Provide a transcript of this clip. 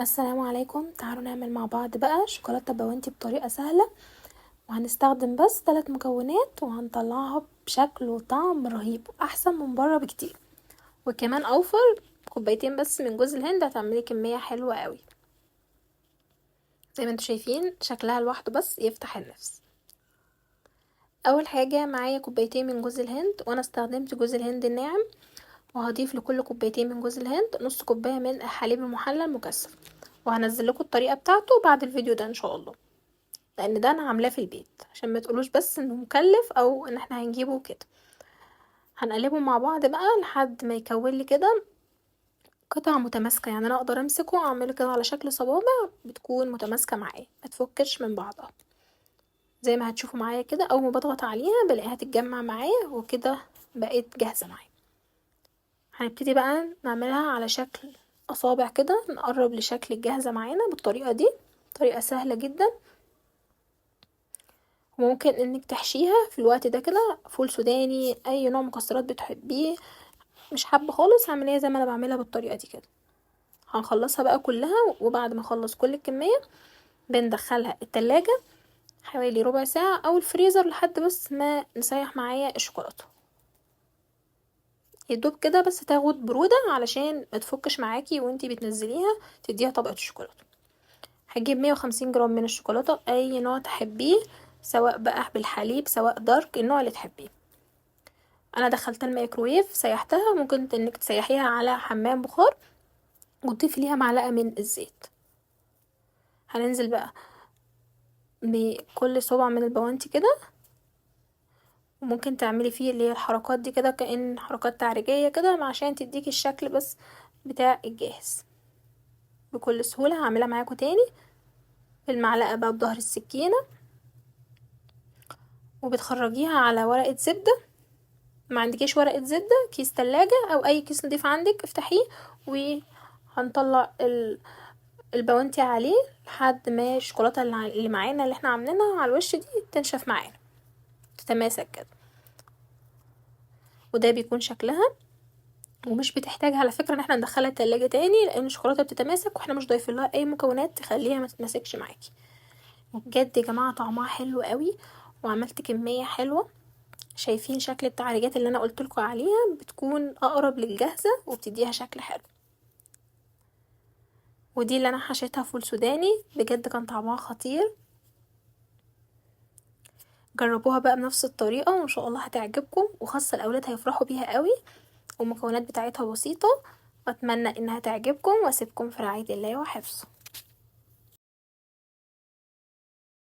السلام عليكم. تعالوا نعمل مع بعض بقى شوكولاتة بوانتي بطريقة سهلة، وهنستخدم بس 3 مكونات وهنطلعها بشكل وطعم رهيب احسن من بره بكتير، وكمان اوفر. كوبايتين بس من جوز الهند هتعملي كمية حلوة قوي. زي ما انتوا شايفين شكلها لوحده بس يفتح النفس. اول حاجة معايا كوبايتين من جوز الهند، وانا استخدمت جوز الهند الناعم، وهضيف لكل كوبايتين من جوز الهند نص كوباية من الحليب المحلى المكثف، وهنزل لكم الطريقة بتاعته بعد الفيديو ده ان شاء الله، لان ده انا عاملاه في البيت عشان ما تقولوش بس انه مكلف او ان احنا هنجيبه كده. هنقلبهم مع بعض بقى لحد ما يكون لي كده قطع متماسكه، يعني انا اقدر امسكه واعمله كده على شكل صوابع بتكون متماسكه معايا ما تفكش من بعضها. زي ما هتشوفوا معايا كده، اول ما بضغط عليها بلاقيها تتجمع معايا وكده بقيت جاهزه معايا. هنبتدي بقى نعملها على شكل اصابع كده، نقرب لشكل الجاهزه معانا بالطريقه دي. طريقه سهله جدا، وممكن انك تحشيها في الوقت ده كده فول سوداني، اي نوع مكسرات بتحبيه. مش حابه خالص هعملها زي ما انا بعملها بالطريقه دي كده. هنخلصها بقى كلها، وبعد ما اخلص كل الكميه بندخلها التلاجة حوالي ربع ساعه او الفريزر لحد بس ما نسيح معايا الشوكولاته، يدوب كده بس تاخد بروده علشان ما تفكش معاكي وانتي بتنزليها تديها طبقه الشوكولاته. هجيب 150 جرام من الشوكولاته اي نوع تحبيه، سواء بقى بالحليب سواء دارك، النوع اللي تحبيه. انا دخلتها الميكرويف سيحتها، ممكن انك تسيحيها على حمام بخار وتضيفي ليها معلقه من الزيت. هننزل بقى بكل صبع من البوانتي كده، وممكن تعملي فيه اللي هي الحركات دي كده كأن حركات تعريجيه كده عشان تديكي الشكل بس بتاع الجاهز. بكل سهوله هعملها معاكم تاني بالمعلقه بقى بظهر السكينه، وبتخرجيها على ورقه زبده. ما عندكيش ورقه زبده، كيس تلاجة او اي كيس نضيف عندك افتحيه، وهنطلع البوانتي عليه لحد ما الشوكولاته اللي معانا اللي احنا عاملينها على الوش دي تنشف معانا تتماسك كده. وده بيكون شكلها، ومش بتحتاج على فكره ان احنا ندخلها التلاجة تاني، لان الشوكولاته بتتماسك واحنا مش ضايفين لها اي مكونات تخليها ما تتماسكش معاكي. وبجد يا جماعه طعمها حلو قوي، وعملت كميه حلوه. شايفين شكل التعريجات اللي انا قلت لكم عليها بتكون اقرب للجاهزه وبتديها شكل حلو. ودي اللي انا حشيتها فول سوداني، بجد كان طعمها خطير. جربوها بقى بنفس الطريقه وان شاء الله هتعجبكم، وخاصه الاولاد هيفرحوا بيها قوي، والمكونات بتاعتها بسيطه. واتمنى انها تعجبكم، واسيبكم في رعايه الله وحفظه.